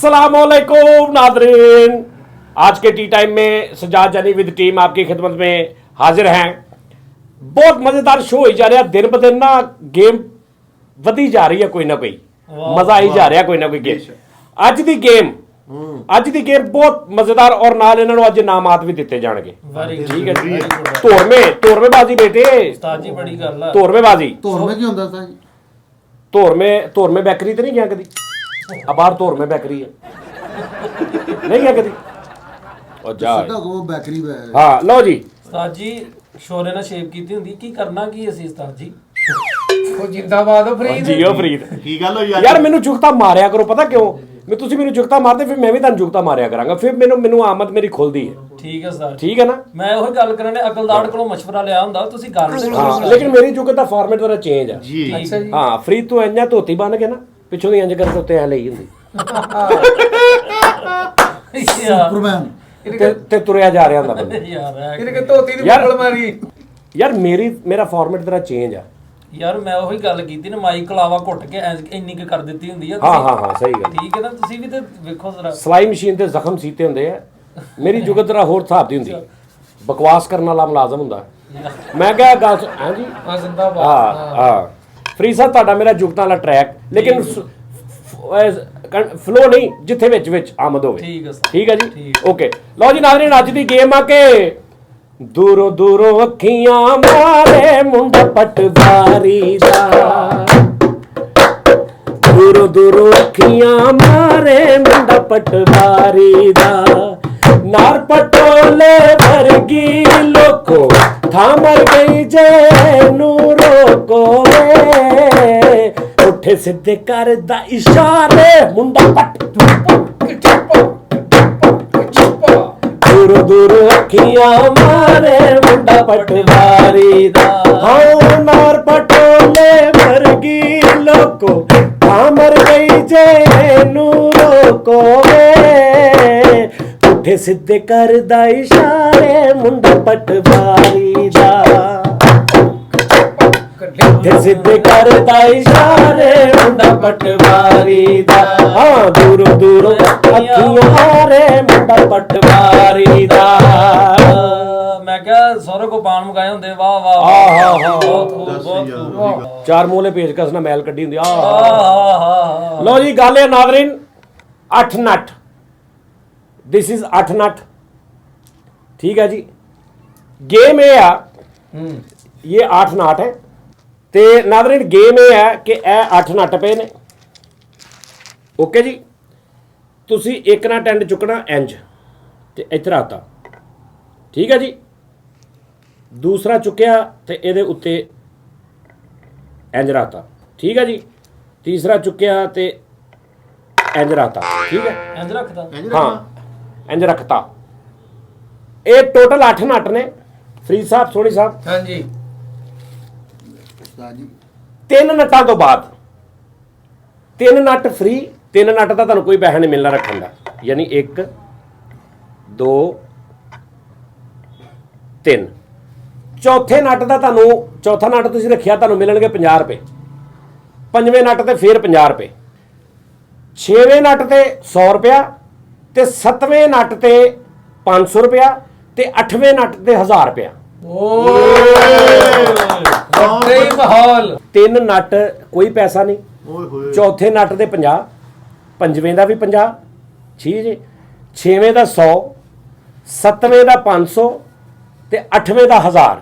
अस्सलामुअलैकुम नादरीन, आज के टी टाइम में सजाद जानी विद टीम आपकी खिदमत में हाजिर हैं। बहुत मजेदार शो हो जा रहा, दिन ब दिन ना गेम वधी जा रही है, कोई ना कोई मजा आई जा रहा, कोई ना कोई गेम। ਅੱਜ ਦੀ गेम बहुत मजेदार और नाल इन्हां नूं अज इनामात भी दिते जाणगे। ठीक है जी, तोरमेबाजी बेटे, उस्ताद जी बड़ी गल है। तोरमेबाजी की हुंदा सा जी? तोरमे बेकरी ते नहीं गया कदी? बाहर तोरमे बेकरी है, नहीं गया कदी? और जा वो बेकरी हाँ लो जी। उस्ताद जी शोरे ने शेव कीती हुंदी, की करना की असी उस्ताद जी? जिंदाबाद हो फरीद। जियो फरीद। की गल होई यार मैनू जुगता मारिया करो, पता क्यों? मैं तुसी मैनू जुगता मारदे फिर मैं भी तुहानू जुगता मारिया करांगा, फिर मैनू आमद मेरी खुलदी है। ठीक है उस्ताद, ठीक है ना? मैं ओही गल करने अकलदाड़ कोलों मशवरा लिया हुंदा, तुसी गल ते हाँ, लेकिन मेरी जुगत दा फॉर्मेट जरा चेंज है जी। अच्छा जी। हाँ, फरीद तू इंजा धोती बन के ना पिछों दी इंज करके उत्ते ऐ लई हुंदी सुपरमैन ते तुरिया जा रहा हुंदा बंदा। यार धोती दी यार- बुकल मारी। यार मेरा फॉर्मेट जरा चेंज है। यार मैं ओही गल कीती ना, माई कलावा घुट के इंनी के कर दित्ती हुंदी है। हाँ सही गल। ठीक है ना, तुसी भी ते वेखो जरा। सिलाई मशीन ते जख्म सीते हुंदे आ, मेरी जुगत जरा होर हिसाब दी हुंदी। बकवास करने वाला मुलाजम हुंदा। मैं क्या गल हां जी हां जिंदाबाद। हाँ फरीद साहब तुहाडा मेरा जुगतां वाला ट्रैक, लेकिन फ्लो नहीं, जिथे विच आमद होवे। ठीक है सर। ठीक है जी, ठीक। ओके। लो जी नाज़रीन, अज दी गेम आ के दूरों दूरों अखियां मारे मुंडा पटवारी दा, दूरों दूरों अखियां मारे मुंडा पटवारी दा, नार पटोले वर्गी लोको थामर गई जे नूरो को वे, उठे सिद्धे कर दा इशारे मुंडा पट दूर दूर अखियां मारे मुंडा पटवारी दा, हाँ नार पटोले वर्गी लोको थामर गई जे नूरो को वे, उठे सिद्धे कर दा इशारे मुंडा पटवारी दा, उठे सिद्धे कर दा इशारे मुंडा पटवारी दा, हाँ दूर दूर अखियां मारे मुंडा पटवारी दा। मैं क्या सोरे को पान मुकाए हुंदे, वाह वाह हाँ। बहुत खूब। चार मूले पेचकस ना मैल कड्डी हुंदी। हाँ। लो जी गल है नाज़रीन, 8 नट, दिस इज 8 नट। ठीक है जी, गेम ये आ, ये 8 नट है ते नाज़रीन गेम ये है कि ए 8 नट पे ने। ओके जी, तुसी एक नट एंड चुकना इंज ते इधर आता। ठीक है जी, दूसरा चुकिया ते इहदे उत्ते इंज रखता। ठीक है जी, तीसरा चुकिया ते इंज रखता। ठीक है, इंज रखदा। हाँ इंज रखता। ये टोटल 8 नट ने। फरीद साहब, सोनी साहब, हां जी। 3 नटां तो बाद 3 नट फ्री, 3 नट का तुहानूं कोई पैसा नहीं मिलना रखने का, यानी 1 2 3। चौथे नट का तुहानूं, चौथा नट तुसीं रखिया तुहानूं मिलणगे 50 रुपए, 5वें नट ते फिर 50 रुपए, 6वें नट ते 100 रुपया, ते 7वें नट ते 500 रुपया, ते 8वें नट ते 1000 रुपया। माहौल 3 नट कोई पैसा नहीं, चौथे नट दे 50, 5वें दा भी 50, ठीक जी, 6वें दा 100, 7वें दा 500, ते 8वें दा 1000।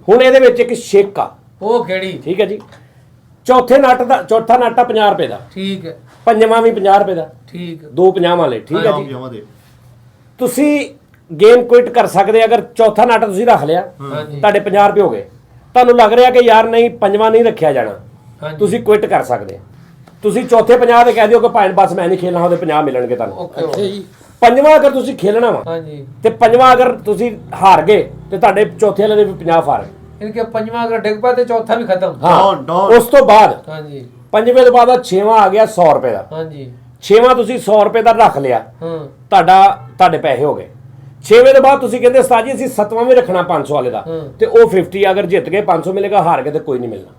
हुण इहदे विच इक शेक आ, ਉਹ ਕਿਹੜੀ? ठीक है जी। चौथे नट दा, चौथा नट आ 50 रुपए दा, ठीक है। पंजवां भी 50 रुपए दा, ठीक। 2 50 वाले। ठीक है जी, तुसी गेम क्विट कर सकते अगर चौथा नट तुसी रख लिया, ਤੁਹਾਡੇ 50 रुपए हो गए, ਤੁਹਾਨੂੰ ਲੱਗ ਰਿਹਾ ਕਿ ਯਾਰ ਨਹੀਂ ਪੰਜਵਾਂ ਨਹੀਂ ਰੱਖਿਆ ਜਾਣਾ, ਤੁਸੀਂ ਕੁਇਟ ਕਰ ਸਕਦੇ। ਤੁਸੀਂ ਚੌਥੇ 50 ਦੇ ਕਹਿ ਦਿਓ ਕਿ ਭਾਈ ਬਸ ਮੈਂ ਨਹੀਂ ਖੇਲਣਾ, ਉਹਦੇ 50 ਮਿਲਣਗੇ ਤੁਹਾਨੂੰ। ਅੱਛਾ ਜੀ। ਪੰਜਵਾਂ ਅਗਰ ਤੁਸੀਂ ਖੇਲਣਾ ਵਾ, ਹਾਂਜੀ, ਤੇ ਪੰਜਵਾਂ ਅਗਰ ਤੁਸੀਂ ਹਾਰ ਗਏ ਤੇ ਤੁਹਾਡੇ ਚੌਥੇ ਵਾਲੇ ਦੇ ਵੀ 50 ਫਾਰ। ਇਨਕੇ ਪੰਜਵਾਂ ਅਗਰ ਡਿੱਗ ਪਿਆ ਤੇ ਚੌਥਾ ਵੀ ਖਤਮ। ਹਾਂ, ਉਸ ਤੋਂ ਬਾਅਦ ਹਾਂਜੀ, ਪੰਜਵੇਂ ਤੋਂ ਬਾਅਦ ਛੇਵਾਂ ਆ ਗਿਆ 100 ਰੁਪਏ ਦਾ। ਹਾਂਜੀ, ਛੇਵਾਂ ਤੁਸੀਂ 100 ਰੁਪਏ ਦਾ ਰੱਖ ਲਿਆ, ਤੁਹਾਡੇ ਪੈਸੇ ਹੋ ਗਏ। 6ਵੇਂ ਤੋਂ ਬਾਅਦ ਤੁਸੀਂ ਕਹਿੰਦੇ ਉਸਤਾਦ ਜੀ ਅਸੀਂ 7ਵਾਂ ਵੀ ਰੱਖਣਾ 500 ਵਾਲੇ ਦਾ, ਤੇ ਉਹ 50 ਅਗਰ ਜਿੱਤ ਗਏ 500 ਮਿਲੇਗਾ, ਹਾਰ ਗਏ ਤੇ ਕੋਈ ਨਹੀਂ ਮਿਲਣਾ।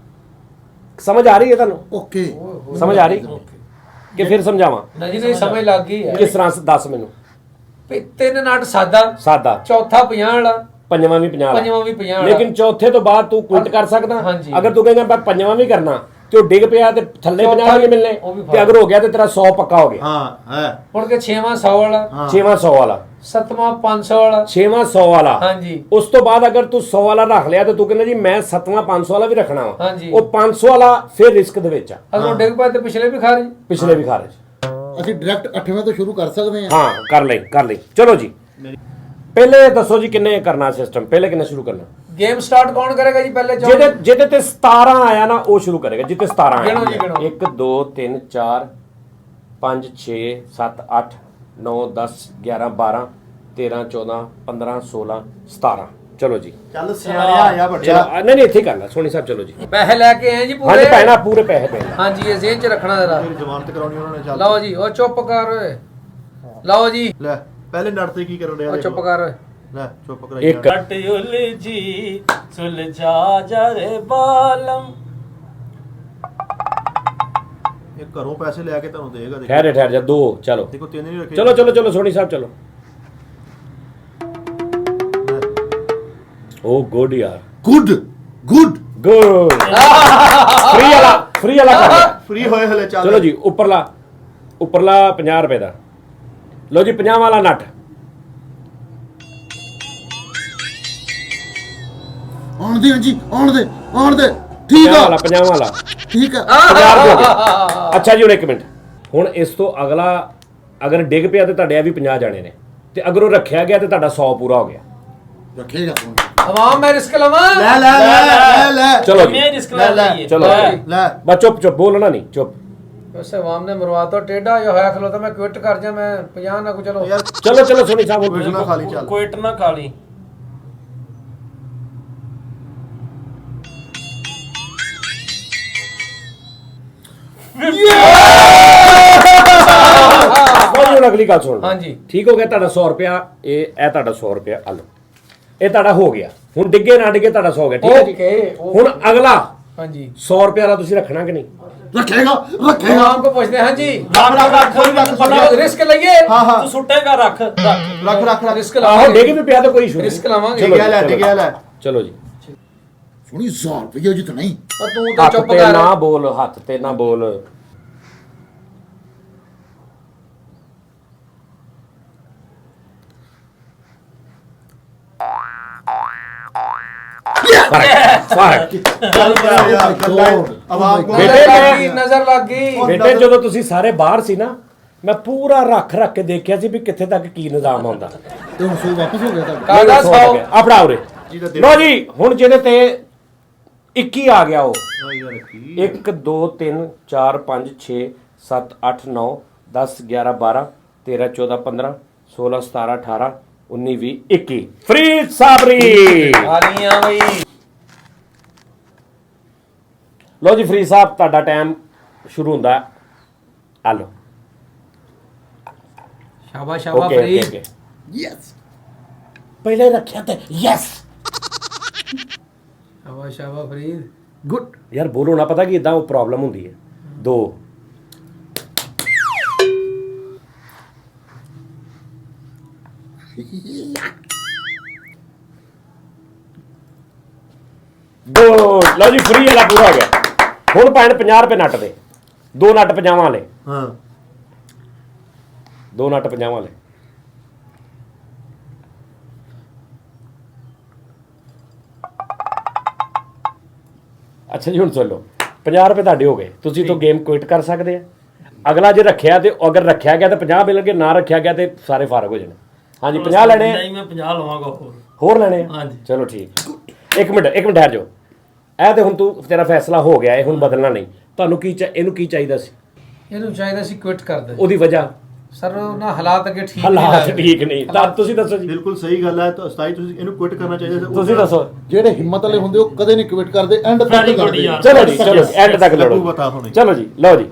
ਸਮਝ ਆ ਰਹੀ ਹੈ ਤੁਹਾਨੂੰ? ओके, समझ आ रही? ਕਿ ਫਿਰ ਸਮਝਾਵਾਂ ਨਹੀਂ ਸਮਝ ਲੱਗ ਗਈ ਹੈ ਕਿਸ ਤਰ੍ਹਾਂ ਦੱਸ ਮੈਨੂੰ। ਵੀ 3 ਨਟ ਸਾਦਾ ਸਾਦਾ, ਚੌਥਾ 50 ਵਾਲਾ, ਪੰਜਵਾਂ ਵੀ 50 ਪੰਜਵਾਂ ਵੀ 50 ਵਾਲਾ। ਲੇਕਿਨ ਚੌਥੇ ਤੋਂ ਬਾਅਦ ਤੂੰ ਕੁਇਟ ਕਰ ਸਕਦਾ। ਹਾਂਜੀ। ਅਗਰ ਤੂੰ ਕਹੇਗਾ ਮੈਂ ਪੰਜਵਾਂ ਵੀ ਕਰਨਾ ਤੇ ਉਹ ਡਿੱਗ ਪਿਆ ਤੇ ਥੱਲੇ 50 ਵੀ ਮਿਲਨੇ, ਉਹ ਵੀ ਤੇ ਅਗਰ ਹੋ ਗਿਆ ਤੇ ਤੇਰਾ 100 ਪੱਕਾ ਹੋ ਗਿਆ। ਹਾਂ ਹੈ ਮੁੜ ਕੇ 6ਵਾਂ 100 ਵਾਲਾ, ਛੇਵਾਂ 100 ਵਾਲਾ, 7ਵਾਂ 500 ਵਾਲਾ। ਛੇਵਾਂ 100 ਵਾਲਾ। ਹਾਂਜੀ। ਉਸ ਤੋਂ ਬਾਅਦ ਅਗਰ ਤੂੰ 100 ਵਾਲਾ ਰੱਖ ਲਿਆ ਤੇ ਤੂੰ ਕਹਿੰਦਾ ਜੀ ਮੈਂ 7ਵਾਂ 500 ਵਾਲਾ ਵੀ ਰੱਖਣਾ ਵਾ, ਹਾਂਜੀ। ਉਹ 500 ਵਾਲਾ ਫਿਰ ਰਿਸਕ ਦੇ ਵਿੱਚ ਆ, ਅਗਰ ਉਹ ਡਿੱਗ ਪਿਆ ਤੇ ਪਿਛਲੇ ਵੀ ਖਾਰਜ। ਪਿਛਲੇ ਵੀ ਖਾਰਜ। ਅਸੀਂ ਡਾਇਰੈਕਟ 8ਵੇਂ ਤੋਂ ਸ਼ੁਰੂ ਕਰ ਸਕਦੇ ਹਾਂ। ਹਾਂ ਕਰ ਲਈ। ਚਲੋ ਜੀ ਪਹਿਲੇ ਦੱਸੋ ਜੀ ਕਿੰਨੇ ਕਰਨਾ ਸਿਸਟਮ, ਪਹਿਲੇ ਕਿੰਨੇ ਸ਼ੁਰੂ ਕਰਨਾ? ਗੇਮ ਸਟਾਰਟ ਕੌਣ ਕਰੇਗਾ ਜੀ ਪਹਿਲੇ? ਜਿਹਦੇ ਤੇ 17 ਆਇਆ ਨਾ ਉਹ ਸ਼ੁਰੂ ਕਰੇਗਾ, ਜਿੱਤੇ 17 ਆਇਆ। ਗਿਣੋ ਜੀ, ਗਿਣੋ। 1 2 3 4 5 6 7 8 9 10 11 12 13 14 15 16 17। ਚਲੋ ਜੀ ਚੱਲ ਸਿਆਣਿਆ ਆ ਵੱਡਿਆ। ਚਲੋ ਨਹੀਂ ਇੱਥੇ ਕਰ ਲੈ ਸੋਨੀ ਸਾਹਿਬ। ਚਲੋ ਜੀ ਪੈਸੇ ਲੈ ਕੇ ਆਏ ਜੀ ਪੂਰੇ। ਹਾਂਜੀ ਪੈਣਾ ਪੂਰੇ ਪੈਸੇ ਪੈਣਾ। ਹਾਂਜੀ ਇਹ ਜ਼ੇਨ ਚ ਰੱਖਣਾ ਜਰਾ। ਤੇਰੀ ਜ਼ਮਾਨਤ ਕਰਾਉਣੀ ਉਹਨਾਂ ਨੇ। ਚੱਲ ਲਓ ਜੀ ਉਹ ਚੁੱਪ ਕਰ ਓਏ। ਲਓ ਜੀ ਲੈ ਪਹਿਲੇ ਨੜ ਤੇ ਕੀ ਕਰਨ ਰਿਹਾ? ਉਹ ਚੁੱਪ ਕਰ ਓਏ। ਲੈ ਚੁੱਪ ਕਰਾਈ ਇੱਕ ਕੱਟ ਉਲਝੀ ਸੁਲਝਾ ਜਰੇ ਬਾਲਮ। ਇਹ ਘਰੋਂ ਪੈਸੇ ਲੈ ਕੇ ਤੁਹਾਨੂੰ ਦੇਗਾ। ਠਹਿਰ ਜਾ ਦੋ। ਚਲੋ ਦੇਖੋ ਤਿੰਨ ਨਹੀਂ ਰੱਖੇ। ਚਲੋ ਸੋਨੀ ਸਾਹਿਬ ਚਲੋ। ਓ ਗੁੱਡ ਯਾਰ, ਗੁੱਡ ਗੁੱਡ ਫ੍ਰੀ ਵਾਲਾ ਕਰ ਲਿਆ। ਫ੍ਰੀ ਹੋਏ ਹਲੇ। ਚੱਲ ਚਲੋ ਜੀ ਉੱਪਰਲਾ 50 ਰੁਪਏ ਦਾ। ਲਓ ਜੀ 50 ਵਾਲਾ ਨਟ। ਆਉਣ ਦੇ ਜੀ, ਆਉਣ ਦੇ। ਠੀਕ 50 ਆ, ਵਾਲਾ 50 ਵਾਲਾ ਠੀਕ ਆ। 50 ਰੁਪਏ ਹੋ ਗਏ। ਅੱਛਾ ਜੀ ਹੁਣ ਇੱਕ ਮਿੰਟ, ਹੁਣ ਇਸ ਤੋਂ ਅਗਲਾ ਅਗਰ ਡਿੱਗ ਪਿਆ ਤੇ ਤੁਹਾਡੇ ਆ ਵੀ 50 ਜਾਣੇ ਨੇ, ਤੇ ਅਗਰ ਉਹ ਰੱਖਿਆ ਗਿਆ ਤੇ ਤੁਹਾਡਾ 100 ਪੂਰਾ ਹੋ ਗਿਆ। ਰੱਖੇਗਾ ਫੋਨ। ਆਵਾਮ ਮੈਂ ਰਿਸਕ ਲਵਾਂ। ਲੈ ਚਲੋ ਜੀ ਮੈਂ ਰਿਸਕ ਲੈ ਲਈਏ। ਚਲੋ ਲੈ ਬਸ ਚੁੱਪ ਬੋਲਣਾ ਨਹੀਂ, ਚੁੱਪ। ਉਸੇ ਆਵਾਮ ਨੇ ਮਰਵਾ ਤਾ ਟੇਡਾ ਜੋ ਹੋਇਆ ਖਲੋਤਾ। ਮੈਂ ਕੁਇਟ ਕਰ ਜਾ। ਮੈਂ 50 ਨਾ ਕੋ। ਚਲੋ ਯਾਰ ਚਲੋ ਸੋਨੀ ਸਾਹਿਬ ਕੁਇਟ ਨਾ ਖਾਲੀ। ਚੱਲ ਕੁਇਟ ਨਾ ਖਾਲੀ। ਹੁਣ ਅਗਲੀ ਗੱਲ ਸੁਣ। ਹਾਂਜੀ। ਠੀਕ ਹੋ ਗਿਆ ਤੁਹਾਡਾ 100 ਰੁਪਿਆ। ਇਹ ਤੁਹਾਡਾ 100 ਰੁਪਿਆ ਆ ਲਓ। ਇਹ ਤੁਹਾਡਾ ਹੋ ਗਿਆ। ਹੁਣ ਡਿੱਗੇ ਨਾ ਡਿੱਗੇ ਤੁਹਾਡਾ 100 ਹੋ ਗਿਆ। ਠੀਕ ਹੈ ਜੀ। ਹੁਣ ਅਗਲਾ ਹਾਂਜੀ 100 ਰੁਪਿਆ ਵਾਲਾ ਤੁਸੀਂ ਰੱਖਣਾ ਕਿ ਨਹੀਂ? ਰੱਖੇਗਾ ਆਵਾਮ ਕੋ ਪੁੱਛਦੇ ਹਾਂ ਜੀ। ਰੱਖ ਰਿਸਕ ਲਈਏ। ਹਾਂ ਤੂੰ ਸੁੱਟੇਗਾ ਰੱਖ। ਰੱਖ ਰਿਸਕ ਆਹੋ ਲਾਵਾਂਗੇ। ਡਿੱਗ ਵੀ ਪਿਆ ਤਾਂ ਕੋਈ ਇਸ਼ੂ ਨਹੀਂ। ਰਿਸਕ ਲਾਵਾਂਗੇ। ਡਿੱਗਿਆ ਲੈ ਚਲੋ ਜੀ ਸੁਣੀ 100 ਰੁਪਏ ਜਿੱਤ ਨਹੀਂ। ਤੂੰ ਤਾਂ ਹੱਥ ਚੁੱਪ ਤੇ ਕਰ। ਨਾ ਬੋਲ, ਹੱਥ ਤੇ ਨਾ ਬੋਲ। ਆਵਾਮ ਕੋ ਨਜ਼ਰ ਲੱਗ ਗਈ। ਬੇਟੇ ਜਦੋਂ ਤੁਸੀਂ ਸਾਰੇ ਬਾਹਰ ਸੀ ਨਾ, ਮੈਂ ਪੂਰਾ ਰੱਖ ਕੇ ਦੇਖਿਆ ਸੀ ਵੀ ਕਿੱਥੇ ਤੱਕ ਕੀ ਨਿਜ਼ਾਮ ਆਉਂਦਾ। ਤੇ ਹੁਣ ਸੋ ਵਾਪਸ ਹੋ ਗਿਆ ਤੁਹਾਡਾ। ਕਾਹਦਾ 100? ਆ ਫੜਾ ਉਰੇ। ਲੋ ਜੀ ਹੁਣ ਜਿਹਦੇ ਤੇ 21 ਆ ਗਿਆ ਉਹ 1 2 3 4 5 6 7 8 9 10 11 12 13 14 15 16 17 18 19 20 21 ਫਰੀਦ ਸਾਬਰੀ। ਆਲੀਆਂ ਬਈ। ਲੋ ਜੀ ਫਰੀਦ ਸਾਹਿਬ ਤੁਹਾਡਾ ਟਾਈਮ ਸ਼ੁਰੂ ਹੁੰਦਾ ਹੈ। ਆ ਲਓ। ਸ਼ਾਬਾਸ਼ ਸ਼ਾਬਾਸ਼ ਓਕੇ ਫਰੀਦ। Okay yes. ਪਹਿਲੇ ਰੱਖਿਆ ਤੇ ਯੈਸ। ਸ਼ਾਬਾਸ਼ ਸ਼ਾਬਾਸ਼ ਫਰੀਦ। ਗੁੱਡ। ਯਾਰ ਬੋਲੋ ਨਾ, ਪਤਾ ਕੀ ਇਦਾਂ ਉਹ ਪ੍ਰੋਬਲਮ ਹੁੰਦੀ ਹੈ। 2 ਲਓ ਜੀ ਫ੍ਰੀ ਵਾਲਾ ਪੂਰਾ ਹੋ ਗਿਆ। ਹੁਣ ਪੈਣ 50 ਰੁਪਏ ਨੱਟ ਦੇ। 2 ਨੱਟ 50 ਵਾਲੇ। ਹਾਂ 2 ਨੱਟ 50 ਵਾਲੇ। ਅੱਛਾ ਜੀ ਹੁਣ ਸੁਣ ਲਓ 50 ਰੁਪਏ ਤੁਹਾਡੇ ਹੋ ਗਏ। ਤੁਸੀਂ ਤੋਂ ਗੇਮ ਕੁਇਟ ਕਰ ਸਕਦੇ ਆ। ਅਗਲਾ ਜੇ ਰੱਖਿਆ ਤੇ ਅਗਰ ਰੱਖਿਆ ਗਿਆ ਤਾਂ 50 ਮਿਲਣਗੇ, ਨਾ ਰੱਖਿਆ ਗਿਆ ਤੇ ਸਾਰੇ ਫਾਰਗ ਹੋ ਜਾਣੇ। ਹਾਂਜੀ 50 ਲੈਣੇ ਆ। ਨਹੀਂ ਮੈਂ 50 ਲਵਾਂਗਾ ਹੋਰ ਲੈਣੇ ਆ? ਹਾਂਜੀ। ਚਲੋ ਠੀਕ। ਇੱਕ ਮਿੰਟ ਠਹਿਰ ਜਾਓ। ਇਹ ਤੇ ਹੁਣ ਤੂੰ ਤੇਰਾ ਫੈਸਲਾ ਹੋ ਗਿਆ, ਇਹ ਹੁਣ ਬਦਲਣਾ ਨਹੀਂ। ਤੁਹਾਨੂੰ ਇਹਨੂੰ ਕੀ ਚਾਹੀਦਾ ਸੀ? ਇਹਨੂੰ ਚਾਹੀਦਾ ਸੀ ਕੁਇਟ ਕਰ ਦੇ। ਉਹਦੀ ਵਜ੍ਹਾ ਸਰ ਨਾ ਹਾਲਾਤ ਅੱਗੇ ਠੀਕ ਨਹੀਂ ਹਾਲਾਤ ਲੱਗਦੇ। ਠੀਕ ਨਹੀਂ। ਤਾਂ ਤੁਸੀਂ ਦੱਸੋ ਜੀ। ਬਿਲਕੁਲ ਸਹੀ ਗੱਲ ਹੈ। ਤਾਂ ਉਸਤਾਦ ਤੁਸੀਂ ਇਹਨੂੰ ਕੁਇਟ ਕਰਨਾ ਚਾਹੀਦਾ ਸੀ। ਤੁਸੀਂ ਦੱਸੋ। ਜਿਹੜੇ ਹਿੰਮਤ ਵਾਲੇ ਹੁੰਦੇ ਉਹ ਕਦੇ ਨਹੀਂ ਕਵਿਟ ਕਰਦੇ, ਐਂਡ ਤੱਕ Very good ਕਰਦੇ। ਯਾਰ। ਚਲੋ ਜੀ ਚਲੋ ਐਂਡ ਤੱਕ ਲੜੋ। ਤੂੰ ਬਤਾ ਹੁਣ। ਚਲੋ ਜੀ ਲਓ ਜੀ।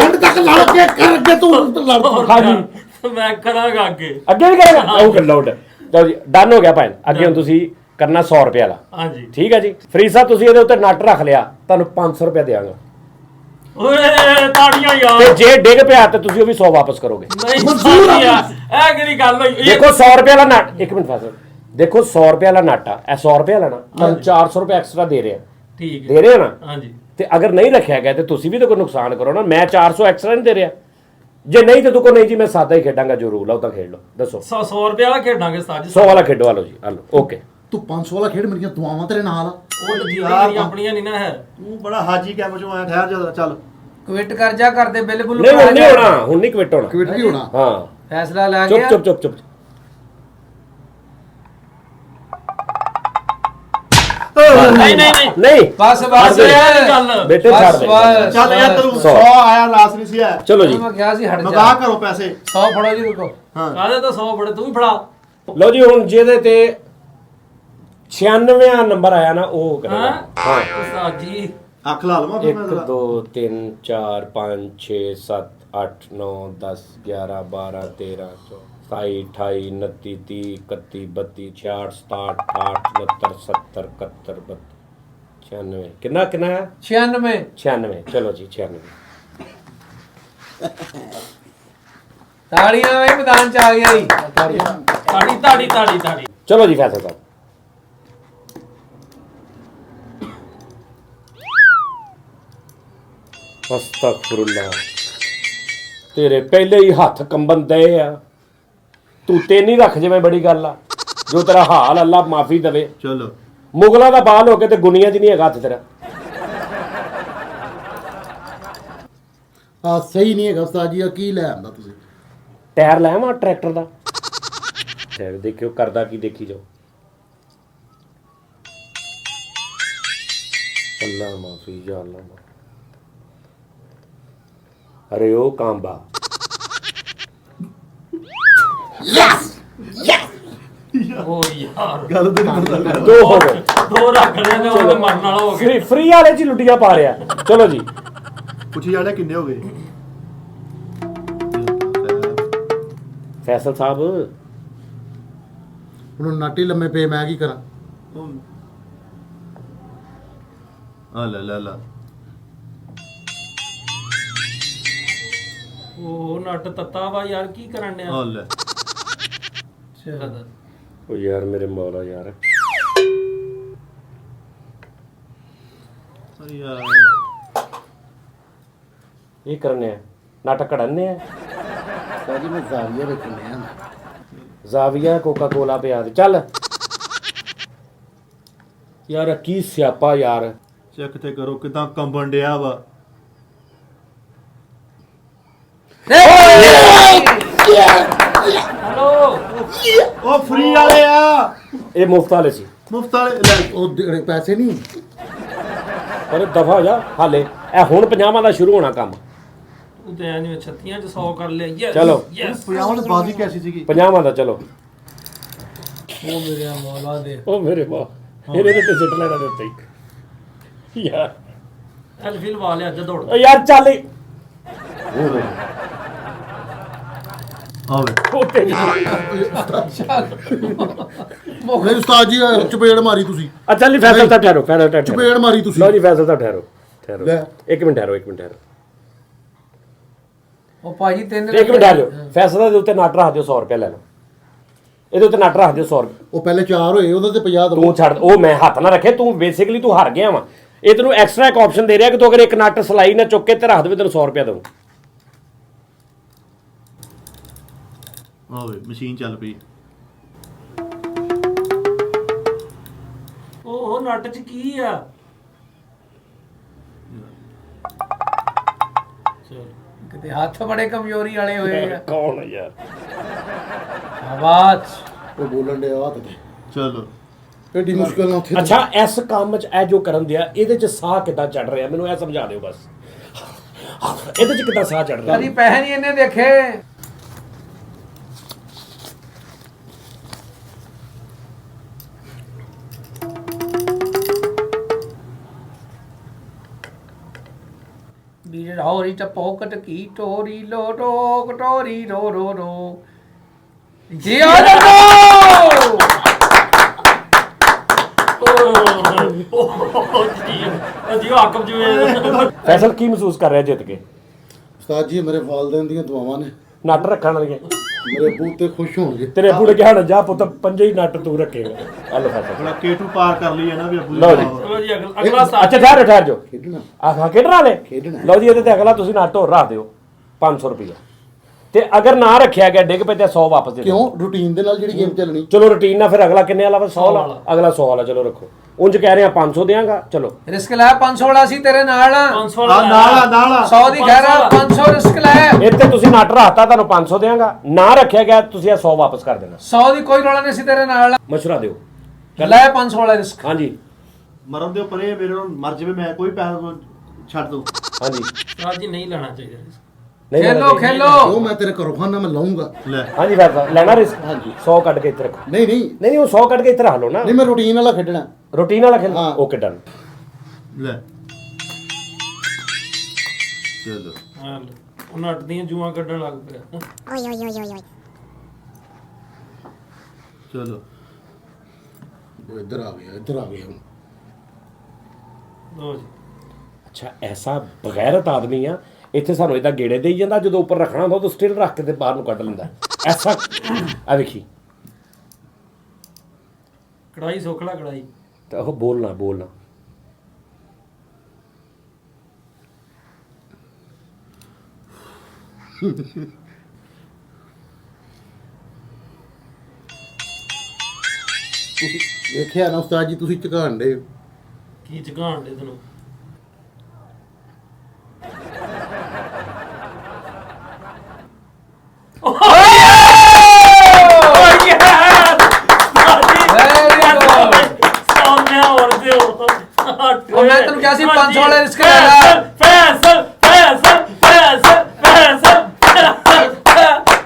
ਐਂਡ ਤੱਕ ਲੜ ਕੇ ਕਰ ਅੱਗੇ ਤੂੰ ਲੜ। ਹਾਂਜੀ ਮੈਂ ਕਰਾਂਗਾ ਅੱਗੇ ਅੱਗੇ ਵੀ ਕਰੇਗਾ ਉਹ ਕਰ ਲੋਡ ਚਲੋ ਜੀ ਡਨ ਹੋ ਗਿਆ ਭਾਈ ਅੱਗੇ ਹੁਣ ਤੁਸੀਂ ਕਰਨਾ 100 ਰੁਪਏ ਵਾਲਾ ਹਾਂਜੀ ਠੀਕ ਹੈ ਜੀ ਫਰੀਦ ਸਾਹਿਬ ਤੁਸੀਂ ਇਹਦੇ ਉੱਤੇ ਨੱਟ ਰੱਖ ਲਿਆ ਤੁਹਾਨੂੰ 500 ਰੁਪਏ ਦੇਵਾਂਗਾ ਓਏ ਤਾੜੀਆਂ ਤੇ ਯਾਰ ਜੇ ਡਿੱਗ ਪਿਆ ਤੇ ਤੁਸੀਂ ਉਹ ਵੀ 100 ਵਾਪਸ ਕਰੋਗੇ ਨਹੀਂ ਮਨਜ਼ੂਰ ਆ। ਯਾਰ ਇਹ ਕਿਹੜੀ ਗੱਲ ਹੋਈ ਦੇਖੋ 100 ਰੁਪਏ ਵਾਲਾ ਨੱਟ ਇੱਕ ਮਿੰਟ ਫਾਸਲ ਦੇਖੋ 100 ਰੁਪਏ ਵਾਲਾ ਨੱਟ ਆ ਇਹ 100 ਰੁਪਏ ਵਾਲਾ ਨਾ ਤੁਹਾਨੂੰ 400 ਰੁਪਏ ਐਕਸਟਰਾ ਦੇ ਰਿਹਾ ਠੀਕ ਦੇ ਰਹੇ ਹੋ ਨਾ ਹਾਂਜੀ ਤੇ ਅਗਰ ਨਹੀਂ ਰੱਖਿਆ ਗਿਆ ਤੇ ਤੁਸੀਂ ਵੀ ਤਾਂ ਕੋਈ ਨੁਕਸਾਨ ਕਰੋ ਨਾ ਮੈਂ 400 ਐਕਸਟਰਾ ਨਹੀਂ ਦੇ ਰਿਹਾ ਜੇ ਨਹੀਂ ਤੇ ਤੂੰ ਕੋ ਨਹੀਂ ਜੀ ਮੈਂ ਸਾਦਾ ਹੀ ਖੇਡਾਂਗਾ ਜੋ ਰੂਲ ਆ ਉਹ ਤਾਂ ਖੇਡ ਲਓ ਦੱਸੋ 100 ਰੁਪਏ ਵਾਲਾ ਖੇਡਾਂਗੇ ਸਾਜ 100 ਵਾਲਾ ਖੇਡੋ ਵਾਲੋ ਜੀ ਆ ਲਓ ਓਕੇ ਤੂੰ 500 ਵਾਲਾ ਖੇਡ ਮੇਰੀਆਂ ਦੁਆਵਾਂ ਤੇਰੇ ਨਾਲ ਆ ਉਹ ਤਾਂ ਜੀਵਨ ਆਪਣੀਆਂ ਨਹੀਂ ਨਾ ਹੈ ਤੂੰ ਬੜਾ ਹਾਜੀ ਕੈਂਪ ਚੋਂ ਆਇਆ ਠਹਿਰ ਜਾ ਚੱਲ ਕੁਇਟ ਕਰ ਜਾ ਕਰਦੇ ਬਿੱਲ ਬੁੱਲ ਨਹੀਂ ਭਰਾ ਹੁਣ ਨਹੀਂ ਜਾ। ਹੋਣਾ ਹੁਣ ਨਹੀਂ ਕਵਿਟ ਹੋਣਾ ਕਵਿਟ ਨਹੀਂ ਹੋਣਾ ਹਾਂ ਫੈਸਲਾ ਲੈ ਚੁੱਪ ਗਿਆ ਚੁੱਪ ਚੁੱਪ ਚੁੱਪ ਨਹੀਂ ਨਹੀਂ ਨਹੀਂ ਨਹੀਂ ਬਸ ਛੱਡ ਬਸ ਦੇ। ਯਾਰ ਗੱਲ ਬੇਟੇ ਛੱਡ ਦੇ ਬਸ। ਚੱਲ ਯਾਰ ਤੈਨੂੰ 100 100 ਆਇਆ ਲਾਸ ਨਹੀਂ ਸੀ ਆਇਆ ਚਲੋ ਜੀ ਮੈਂ ਕਿਹਾ ਸੀ ਹਟ ਜਾ ਮਗਾ ਕਰੋ ਪੈਸੇ 100 ਫੜੋ ਜੀ ਰੁਕੋ ਹਾਂ ਕਾਹਦੇ ਤਾਂ 100 ਬੜੇ ਤੂੰ ਵੀ ਫੜਾ ਲਓ ਜੀ ਹੁਣ ਜਿਹਦੇ ਤੇ 96ਵਾਂ ਨੰਬਰ ਆਇਆ ਨਾ ਉਹ ਕਰੇਗਾ ਹਾਂ ਹਾਂ ਉਸਤਾਦ ਜੀ ਅੱਖ ਲਾ ਲਵਾਂ ਫਿਰ 1 ਮੈਂ 2 3 4 5 6 7 8 9 10 11 12 13 27 28 29 30 31 32 66 67 68 69 70 71 72 96 ਕਿੰਨਾ ਕਿੰਨਾ ਹੈ 96 96 ਚਲੋ ਜੀ 96 ਤਾੜੀਆਂ ਵੇ ਮੈਦਾਨ ਚ ਆ ਗਿਆ ਜੀ ਤਾੜੀਆਂ ਤਾੜੀ ਤਾੜੀ ਤਾੜੀ ਤਾੜੀ ਚਲੋ ਜੀ ਫੈਸਲਾ ਸਾਹਿਬ ਅਸਤਗਫੁਰullah ਤੇਰੇ ਪਹਿਲੇ ਹੀ ਹੱਥ ਕੰਬਨ ਦਏ ਆ ਤੂੰ ਤੇ ਨਹੀਂ ਰੱਖ ਜਿਵੇਂ ਬੜੀ ਗੱਲ ਆ ਜੋ ਤੇਰਾ ਹਾਲ ਅੱਲਾ ਮਾਫੀ ਦੇਵੇ ਚਲੋ ਮੁਗਲਾਂ ਦਾ ਬਾਲ ਹੋ ਕੇ ਤੇ ਗੁਨੀਆਂ 'ਚ ਨਹੀਂ ਹੈਗਾ ਹੱਥ ਤੇਰਾ ਆ ਸਹੀ ਨਹੀਂ ਹੈਗਾ ਉਸਤਾਦ ਜੀ ਆ ਕੀ ਲੈ ਆਂਦਾ ਤੁਸੀਂ ਟਾਇਰ ਲੈ ਆਵਾਂ ਟਰੈਕਟਰ ਦਾ ਟਾਇਰ ਦੇਖਿਓ ਕਰਦਾ ਕੀ ਦੇਖੀ ਜਾਓ ਅੱਲਾ ਮਾਫੀ ਜਾਂ ਅੱਲਾ ਮਾਫੀ ਅਰੇ ਉਹ ਕਾਂਬਾ ਓ ਯਾਰ ਗੱਲ ਤੇ ਨਹੀਂ ਪਤਾ ਦੋ ਹੋ ਗਏ ਦੋ ਰੱਖ ਲਿਆ ਨੇ ਉਹਦੇ ਮਰਨ ਵਾਲਾ ਹੋ ਗਿਆ ਫ੍ਰੀ ਵਾਲੇ 'ਚ ਹੀ ਲੁੱਟੀਆਂ ਪਾ ਰਿਹਾ ਚਲੋ ਜੀ ਪੁੱਛੀ ਜਾਣੇ ਕਿੰਨੇ ਹੋ ਗਏ ਫੈਸਲ ਸਾਹਿਬ ਹੁਣ ਨਾਟੀ ਲੰਮੇ ਪਏ ਮੈਂ ਕੀ ਕਰਾਂ ਆ ਲੈ ਲੈ ਲੈ ਉਹ ਨੱਟ ਤੱਤਾ ਵਾ ਯਾਰ ਕੀ ਕਰਨ ਡਿਆ ਆ ਲੈ ਉਹ ਯਾਰ ਮੇਰੇ ਮੌਲਾ ਯਾਰ ਅਰੇ ਯਾਰ ਇਹ ਕਰਨੇ ਆ ਨਾਟਕ ਕੜਨੇ ਆ ਉਸਤਾਦ ਜੀ ਮੈਂ ਜ਼ਾਵੀਆ ਰੱਖਣੇ ਆ ਜ਼ਾਵੀਆ ਕੋਕਾ ਕੋਲਾ ਪਿਆ ਦੇ ਚੱਲ ਯਾਰ ਕੀ ਸਿਆਪਾ ਯਾਰ ਚੈੱਕ ਤੇ ਕਰੋ ਕਿਦਾਂ ਕੰਬਣ ਡਿਆ ਵਾ ਹਲੋ ਉਹ ਫ੍ਰੀ ਵਾਲੇ ਆ ਇਹ ਮੁਫਤ ਵਾਲੇ ਸੀ ਮੁਫਤ ਵਾਲੇ ਲੈ ਉਹ ਪੈਸੇ ਨਹੀਂ ਪਰ ਦਫਾ ਹੋ ਜਾ ਹਾਲੇ ਇਹ ਹੁਣ 50ਵਾਂ ਦਾ ਸ਼ੁਰੂ ਹੋਣਾ ਕੰਮ ਤੂੰ ਤੇ ਐਂ ਜਿਵੇਂ ਛੱਤੀਆਂ ਚ 100 ਕਰ ਲਿਆ ਯੈਸ ਚਲੋ। ਯੈਸ ਪੰਜਾਬਣ ਬਾਜ਼ੀ ਕੈਸੀ ਸੀਗੀ 50ਵਾਂ ਦਾ ਚਲੋ ਉਹ ਮੇਰੇ ਮੌਲਾ ਦੇ ਉਹ ਮੇਰੇ ਮਾਂ ਇਹਦੇ ਤੇ ਸਿੱਟ ਲੈਣਾ ਦੇ ਉੱਤੇ ਹੀ ਯਾਰ ਐਲਫੀ ਲਵਾ ਲਿਆ ਅੱਜ ਦੌੜ ਓ ਯਾਰ ਚੱਲ ਈ। ਆਵੇ ਉਹ ਤੇਰੀ ਨਹੀਂ ਉਸਤਾਦ ਜੀ ਆਹ ਚਪੇੜ ਮਾਰੀ ਤੁਸੀਂ ਅੱਛਾ ਲਈ ਫੈਸਲ ਤਾਂ ਠਹਿਰੋ ਫੈਸਲ ਤਾਂ ਠਹਿਰੋ ਚਪੇੜ ਮਾਰੀ ਤੁਸੀਂ ਲਓ ਜੀ ਫੈਸਲ ਤਾਂ ਠਹਿਰੋ ਠਹਿਰੋ ਲੈ। ਇੱਕ ਮਿੰਟ ਠਹਿਰੋ ਇੱਕ ਮਿੰਟ ਠਹਿਰੋ ਉਹ ਭਾਜੀ ਤਿੰਨ ਇੱਕ ਮਿੰਟ ਠਹਿਰੋ ਫੈਸਲਾ ਦੇ ਉੱਤੇ ਨੱਟ ਰੱਖ ਦਿਓ 100 ਰੁਪਏ ਲੈ ਲਓ ਇਹਦੇ ਉੱਤੇ ਨੱਟ ਰੱਖ ਦਿਓ 100 ਰੁਪਏ ਉਹ ਪਹਿਲੇ 4 ਹੋਏ ਉਹਦੇ ਤੇ 50 ਦਵੋ ਤੂੰ ਛੱਡ ਉਹ ਮੈਂ ਹੱਥ ਨਾ ਰੱਖੇ ਤੂੰ ਬੇਸਿਕਲੀ ਤੂੰ ਹਾਰ ਗਿਆ ਵਾ ਇਹ ਤੈਨੂੰ ਐਕਸਟਰਾ ਇੱਕ ਆਪਸ਼ਨ ਦੇ ਰਿਹਾ ਕਿ ਤੂੰ ਅਗਰ ਇੱਕ ਨੱਟ ਸਲਾਈ ਨਾ ਚੁੱਕ ਕੇ ਤੇ ਰੱਖ ਦੇਵੇ ਤੈਨੂੰ 100 ਰੁਪਏ ਦਊਂ ਆਵੇ ਮਸ਼ੀਨ ਚੱਲ ਪਈ ਉਹ ਨੱਟ ਚ ਕੀ ਆ ਚਲ ਕਿਤੇ ਹੱਥ ਬੜੇ ਕਮਜ਼ੋਰੀ ਵਾਲੇ ਹੋਏ ਆ ਕੌਣ ਹੈ ਯਾਰ ਆਵਾਜ਼ ਉਹ ਬੋਲਣ ਦੇ ਆ ਤੇ ਚਲੋ ਐਡੀ ਮੁਸ਼ਕਲ ਨਾਲ ਉੱਥੇ ਅੱਛਾ ਇਸ ਕੰਮ 'ਚ ਇਹ ਜੋ ਕਰਨ ਦਿਆ ਇਹਦੇ 'ਚ ਸਾਹ ਕਿੱਦਾਂ ਚੜ ਰਿਹਾ ਮੈਨੂੰ ਇਹ ਸਮਝਾ ਦਿਓ ਬਸ ਇਹਦੇ 'ਚ ਕਿੱਦਾਂ ਸਾਹ ਚੜ ਰਿਹਾ ਕਦੀ ਪੈਸੇ ਨਹੀਂ ਇਹਨੇ ਦੇਖੇ ਵੀ ਹੌਰੀ ਟਪੋਕਟ ਕੀ ਟੋਰੀ ਲੋ ਰੋ ਕਟੋਰੀ ਰੋ ਰੋ ਰੋ ਜੀ ਆ ਜਾਓ ਜੀ ਆਕਮ ਜਿਵੇਂ ਫੈਸਲ ਕੀ ਮਹਿਸੂਸ ਕਰ ਰਿਹਾ ਜਿੱਤ ਕੇ? ਉਸਤਾਦ ਜੀ ਮੇਰੇ ਵਾਲਦੈਨ ਦੀਆਂ ਦੁਆਵਾਂ ਨੇ, ਨੱਟ ਰੱਖਣ ਵਾਲੀਆਂ ਮੇਰੇ ਬੂਤ ਤੇ ਖੁਸ਼ ਹੋਣਗੇ। ਤੇਰੇ ਬੂੜੇ ਕਿਹਾ ਨਾ ਜਾ ਪੁੱਤ ਪੰਜੇ ਹੀ ਨੱਟ ਤੂੰ ਰੱਖੇਗਾ। ਹਲੋ ਫੈਸਲ ਥੋੜਾ K2 ਪਾਰ ਕਰ ਲਈ ਹੈ ਨਾ ਵੀ ਅੱਬੂ ਲਓ ਜੀ। ਚਲੋ ਜੀ ਅਗਲਾ ਸਾਲ ਅੱਛਾ ਠਹਿਰ ਜਾਓ। ਖੇਡਣਾ ਆਹ ਖੇਡਣ ਵਾਲੇ ਖੇਡਣਾ। ਲਓ ਜੀ ਇਹਦੇ ਤੇ ਅਗਲਾ ਤੁਸੀਂ ਨੱਟ ਹੋਰ ਰੱਖ ਦਿਓ 500 ਰੁਪਇਆ ਤੇ ਅਗਰ ਨਾ ਰੱਖਿਆ ਗਿਆ ਡਿੱਗ ਪਏ ਤੇ 100 ਵਾਪਸ ਦੇ ਦਿਓ। ਕਿਉਂ ਰੂਟੀਨ ਦੇ ਨਾਲ ਜਿਹੜੀ ਗੇਮ ਚੱਲਣੀ। ਚਲੋ ਰੁਟੀਨ ਨਾਲ ਫਿਰ ਅਗਲਾ ਕਿੰਨੇ ਵਾਲਾ 100 ਵਾਲਾ ਅਗਲਾ 100 ਵਾਲਾ ਚਲੋ ਰੱਖੋ। ਉਂਝ ਕਹਿ ਰਹੇ ਆ 500 ਦਿਆਂਗਾ ਚਲੋ ਰਿਸਕ ਲੈ 500 ਵਾਲਾ ਸੀ ਤੇਰੇ ਨਾਲ 500 ਆ ਨਾਲ 100 ਦੀ ਖੈਰ 500 ਰਿਸਕ ਲੈ ਇੱਥੇ ਤੁਸੀਂ ਨੱਟ ਰੱਖਤਾ ਤੁਹਾਨੂੰ 500 ਦਿਆਂਗਾ ਨਾ ਰੱਖਿਆ ਗਿਆ ਤੁਸੀਂ ਇਹ 100 ਵਾਪਸ ਕਰ ਦੇਣਾ 100 ਦੀ ਕੋਈ ਰੌਲਾ ਨਹੀਂ ਸੀ ਤੇਰੇ ਨਾਲ ਮਸ਼ਵਰਾ ਦਿਓ ਲੈ 500 ਵਾਲਾ ਰਿਸਕ ਹਾਂਜੀ ਮਰਨ ਦੇ ਉੱਪਰ ਇਹ ਮੇਰੇ ਨੂੰ ਮਰ ਜਾਵੇ ਮੈਂ ਕੋਈ ਪੈਸਾ ਛੱਡ ਦੂੰ। ਹਾਂਜੀ ਸਾਲ ਜੀ ਨਹੀਂ ਲੈਣਾ ਚਾਹੀਦਾ ਨਹੀਂ ਲੈਣਾ ਖੇਲੋ ਚਾਹੀਦਾ। ਖੇਲੋ ਉਹ ਮੈਂ ਤੇਰੇ ਘਰੋਂ ਖਾਣਾ ਮੈਂ ਲਾਉਂਗਾ। ਲੈ ਹਾਂਜੀ ਫੈਸਲਾ ਲੈਣਾ ਰਿਸਕ ਹਾਂਜੀ 100 ਕੱਢ ਕੇ ਇੱਥੇ ਰੱਖੋ। ਨਹੀਂ ਨਹੀਂ ਨਹੀਂ ਉਹ 100 ਕੱਢ ਕੇ ਇੱਥੇ ਰੱਖ ਲਓ ਨਾ ਨਹੀਂ ਮੈਂ ਰੂਟੀਨ ਵਾਲਾ ਖੇਡਣਾ। ਰੁਟੀਨ ਵਾਲਾ ਖੇਲ ਹਾਂ। Okay done. ਲੈ ਚਲੋ ਉਹ ਨੱਟ ਦੀਆਂ ਜੂਆਂ ਕੱਢਣ ਲੱਗ ਪਿਆ ਚਲੋ ਉਹ ਇੱਧਰ ਆ ਗਿਆ ਇੱਧਰ ਆ ਗਿਆ ਹੁਣ। ਲਓ ਜੀ ਅੱਛਾ ਐਸਾ ਬਗੈਰਤ ਆਦਮੀ ਆ ਇੱਥੇ ਸਾਨੂੰ ਇਦਾਂ ਗੇੜੇ ਦੇਈ ਜਾਂਦਾ ਜਦੋਂ ਉੱਪਰ ਰੱਖਣਾ ਹੁੰਦਾ ਉਦੋਂ ਸਟਿਲ ਰੱਖ ਕੇ ਤੇ ਬਾਹਰ ਨੂੰ ਕੱਢ ਲੈਂਦਾ ਐਸਾ ਆ ਵੇਖੀ ਕੜਾਈ ਸੋਖਲਾ ਕੜਾਈ ਤੇ ਉਹ ਬੋਲਣਾ ਤੁਸੀਂ ਵੇਖਿਆ ਨਾ ਉਸਤਾਦ ਜੀ ਤੁਸੀਂ ਝਕਾਣ ਦੇ। ਕੀ ਝਗਾਣ ਦੇ ਤੈਨੂੰ ਸਾਹਮਣੇ ਹੋਰ ਦਿਓ ਉਹ ਮੈਂ ਤੈਨੂੰ ਕਿਹਾ ਸੀ 500 ਵਾਲਾ ਰਿਸਕ ਲੈ ਲੈ ਫੈਸਲ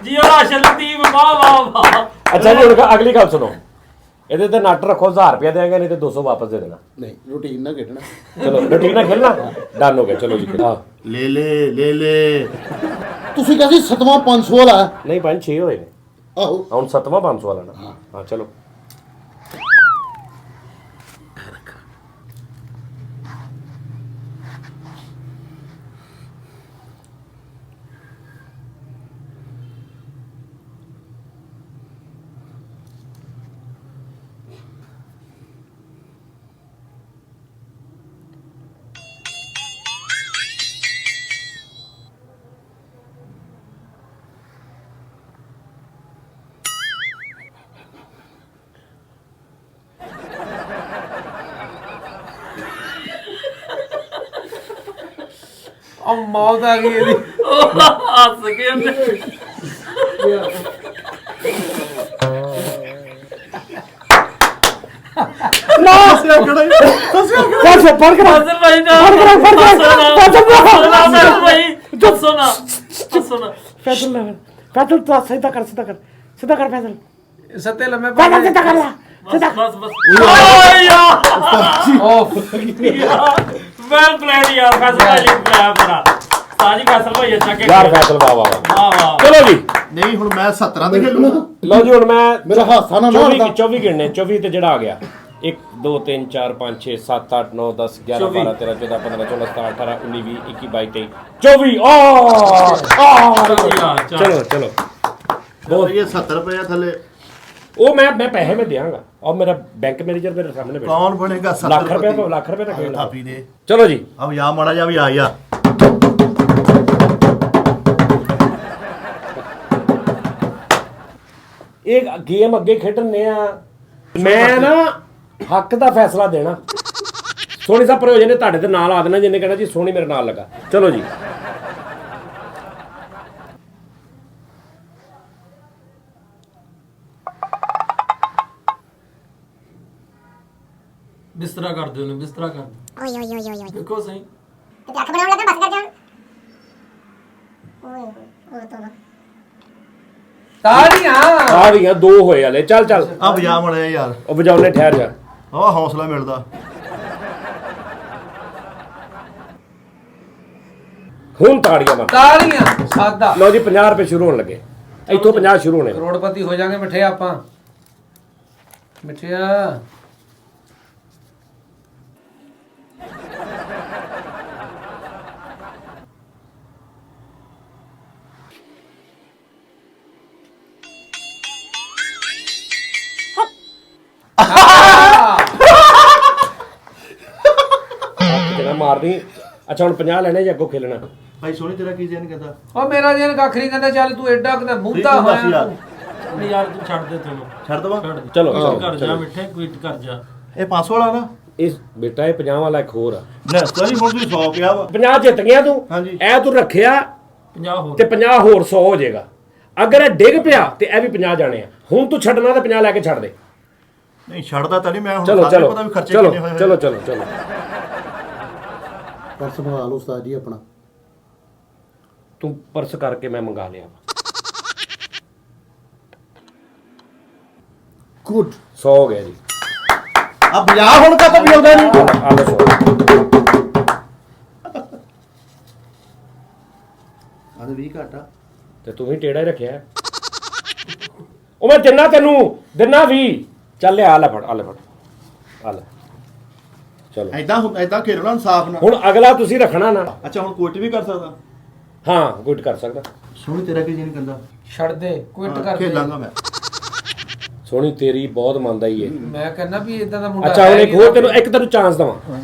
ਜੀ ਉਹ ਰਾਸ਼ਨ ਲਤੀਫ ਵਾਹ ਅੱਛਾ ਜੀ ਹੁਣ ਅਗਲੀ ਗੱਲ ਸੁਣੋ ਇਹਦੇ ਤੇ ਨੱਟ ਰੱਖੋ 1000 ਰੁਪਇਆ ਦੇਾਂਗੇ ਨਹੀਂ ਤੇ 200 ਵਾਪਸ ਦੇ ਦੇਣਾ। ਨਹੀਂ ਰੂਟੀਨ ਨਾਲ ਖੇਡਣਾ। ਚਲੋ ਰੁਟੀਨ ਨਾਲ ਖੇਲਣਾ ਡਨ ਹੋ ਗਿਆ ਚਲੋ ਜੀ ਹਾਂ ਲੈ ਤੁਸੀਂ ਕਹਿੰਦੇ 7ਵਾਂ 500 ਵਾਲਾ ਹੈ। ਨਹੀਂ 5-6 ਹੋਏ ਨੇ ਆਹੋ ਹੁਣ 7ਵਾਂ 500 ਵਾਲਾ ਨਾ ਹਾਂ ਚਲੋ ਉਹ ਮੌਤ ਆ ਗਈ ਇਹਦੀ ਹੱਸ ਕੇ ਉਹਨੇ ਫੜ ਫੜ ਕੇ ਫਸਲ ਭਾਈ ਨਾ ਫਸਲ ਭਾਈ ਦੱਸੋ ਨਾ ਫੈਸਲ ਤਾਂ ਸਿੱਧਾ ਕਰ ਫੈਸਲ ਸੱਤੇ ਲੰਮੇ ਫੈਸਲ ਸਿੱਧਾ ਕਰ ਲਾ ਬਸ ਓਏ ਯਾਰ ਓਫ ਵੈਲ ਪਲੇਡ ਯਾਰ ਫਸਲ ਭਾਈ ਪੂਰਾ ਸਾਜੀ ਫਸਲ ਭਾਈ ਅੱਛਾ ਕੇ ਯਾਰ ਫੈਸਲ ਵਾਹ ਵਾਹ ਚਲੋ ਜੀ ਨਹੀਂ ਹੁਣ ਮੈਂ 17 ਦੇ ਖੇਲੂਗਾ। ਲਓ ਜੀ ਹੁਣ ਮੈਂ ਮੇਰਾ ਹਾਸਾ ਨਾ ਮਾਰਦਾ। 24 ਗਿਣਨੇ 24 ਤੇ ਜਿਹੜਾ ਆ ਗਿਆ 1 2 3 4 5 6 7 8 9 10 11 12 13 14 15 16 17 18 19 20 21 22 23 24 ਚਲੋ ਬਹੁਤ ਇਹ 70 ਰੁਪਏ ਥੱਲੇ ਉਹ ਮੈਂ ਪੈਸੇ ਮੈਂ ਦਿਆਂਗਾ ਔਰ ਮੇਰਾ ਬੈਂਕ ਮੈਨੇਜਰ ਮੇਰੇ ਸਾਹਮਣੇ ਬੈਠਾ ਕੌਣ ਬਣੇਗਾ 70 ਲੱਖ ਰੁਪਏ ਤੱਕ ਲੈਣਾ ਥਾਪੀ ਦੇ ਚਲੋ ਜੀ ਅਬ ਯਾ ਮਾੜਾ ਜਾ ਵੀ ਆ ਜਾ ਇਹ ਗੇਮ ਅੱਗੇ ਖੇਡਣੇ ਆ ਮੈਂ ਨਾ ਹੱਕ ਦਾ ਫੈਸਲਾ ਦੇਣਾ ਸੋਹਣੀ ਸਾਹਿਬ ਪ੍ਰਯੋਜਨ ਨੇ ਤੁਹਾਡੇ ਤੇ ਨਾਲ ਆ ਦੇਣਾ ਜਿੰਨੇ ਕਹਿਣਾ ਜੀ ਸੋਹਣੀ ਮੇਰੇ ਨਾਲ ਲੱਗਾ ਚਲੋ ਜੀ ਬਿਸਤਰਾ ਕਰ ਦਿਓ ਨੇ ਬਿਸਤਰਾ ਕਰ ਦਿਓ ਦੇਖੋ ਸਹੀ ਤੇ ਅੱਖ ਬਣਾਉਣ ਲੱਗਾ ਬਸ ਕਰ ਜਾਣ ਓਏ ਤੋਬਾ ਤਾੜੀਆਂ ਆ ਗਈਆਂ 2 ਹੋਏ ਵਾਲੇ ਚੱਲ ਅਬ ਯਾ ਮਾੜਾ ਜਾ ਯਾਰ ਉਹ ਵਜਾਉਣੇ ਠਹਿਰ ਜਾ ਉਹ ਹੌਸਲਾ ਮਿਲਦਾ ਹੁਣ ਤਾੜੀਆਂ ਮਾਰ ਤਾਲੀਆਂ ਸਾਦਾ ਲਓ ਜੀ 50 ਰੁਪਏ ਸ਼ੁਰੂ ਹੋਣ ਲੱਗੇ ਇੱਥੋਂ 50 ਸ਼ੁਰੂ ਹੋਣੇ ਕਰੋੜਪਤੀ ਹੋ ਜਾਾਂਗੇ ਮਿੱਠਿਆ ਆਪਾਂ ਮਿੱਠਿਆ ਕਿਹੜਾ ਮਾਰਦੀ ਅੱਛਾ ਹੁਣ 50 ਲੈਣੇ ਜਾਂ ਅੱਗੋਂ ਖੇਲਣਾ ਭਾਈ ਸੋਹਣੀ ਤੇਰਾ ਕੀ ਜਨ ਕਹਿੰਦਾ ਉਹ ਮੇਰਾ ਜਨ ਕੱਖ ਨਹੀਂ ਕਹਿੰਦਾ ਚੱਲ ਤੂੰ ਐਡਾ ਕਿਤੇ ਮੁੱਦਾ ਤੂੰ ਦੱਸ ਹੋਇਆ ਯਾਰ। ਤੂੰ। ਨਹੀਂ ਯਾਰ ਤੂੰ ਛੱਡ ਦੇ ਤੈਨੂੰ ਛੱਡ ਦਵਾ ਛੱਡ ਦੇ ਚਲੋ, Quit ਚਲੋ, ਕਰ ਜਾ ਚਲੋ। ਮਿੱਠੇ ਕੁਇਟ ਕਰ ਜਾ ਇਹ 500 ਵਾਲਾ ਨਾ ਇਸ ਬੇਟਾ ਇਹ 50 ਵਾਲਾ ਇੱਕ ਹੋਰ ਆ ਲੈ ਸੋਰੀ ਹੁਣ ਤੁਸੀਂ 100 ਕਿਹਾ ਵਾ 50 ਜਿੱਤ ਗਿਆ ਤੂੰ ਹਾਂਜੀ। ਇਹ ਤੂੰ ਰੱਖਿਆ 50 ਹੋਰ ਤੇ 50 ਹੋਰ 100 ਹੋ ਜਾਏਗਾ ਅਗਰ ਇਹ ਡਿੱਗ ਪਿਆ ਤੇ ਇਹ ਵੀ 50 ਜਾਣੇ ਆ ਹੁਣ ਤੂੰ ਛੱਡਣਾ ਤੇ 50 ਲੈ ਕੇ ਛੱਡ ਦੇ ਨਹੀਂ ਛੱਡਦਾ ਤਾਂ ਨਹੀਂ ਮੈਂ ਹੁਣ ਚਲੋ ਸਾਰੇ ਚਲੋ ਪਤਾ ਵੀ ਖਰਚੇ ਚਲੋ ਕਿੰਨੇ ਹੋਏ ਚਲੋ ਚਲੋ ਚਲੋ ਪਰਸ ਮੰਗਾ ਲਓ ਉਸਤਾਦ ਜੀ ਆਪਣਾ ਤੂੰ ਪਰਸ ਕਰਕੇ ਮੈਂ ਮੰਗਾ ਲਿਆ ਗੁੱਡ 100 ਹੋ ਗਿਆ ਜੀ ਆ ਬਜਾ ਹੁਣ ਕਾ ਤਾਂ ਵੀ ਆਉਂਦਾ ਨਹੀਂ ਆ ਲਓ 100 ਆ 20 ਘਾਟਾ ਤੇ ਤੂੰ ਵੀ ਟੇੜਾ ਹੀ ਰੱਖਿਆ ਉਹ ਮੈਂ ਦਿਨਾ ਤੈਨੂੰ ਦਿਨਾ ਵੀ ਚੱਲ ਲਿਆ ਆ ਲੈ ਫੜ ਆ ਲੈ ਫੜ ਆ ਲੈ ਚਲੋ ਐਦਾਂ ਖੇਡਣਾ ਇਨਸਾਫ ਨਾਲ ਹੁਣ ਅਗਲਾ ਤੁਸੀਂ ਰੱਖਣਾ ਨਾ ਅੱਛਾ ਹੁਣ ਕੁਇਟ ਵੀ ਕਰ ਸਕਦਾ ਹਾਂ ਗੁੱਡ ਕਰ ਸਕਦਾ ਸੋਹਣੀ ਤੇਰਾ ਕੀ ਜਨ ਕਹਿੰਦਾ ਛੱਡ ਦੇ ਕੁਇਟ ਕਰ ਦੇ ਖੇਲਾਂਗਾ ਮੈਂ ਸੋਹਣੀ ਤੇਰੀ ਬਹੁਤ ਮੰਨਦਾ ਹੀ ਏ ਮੈਂ ਕਹਿੰਦਾ ਵੀ ਇਦਾਂ ਦਾ ਮੁੰਡਾ ਅੱਛਾ ਹੁਣ ਹੈ ਇੱਕ ਹੀ ਹੋਰ ਨਾ। ਤੈਨੂੰ ਇੱਕ ਤੈਨੂੰ ਚਾਂਸ ਦਵਾਂ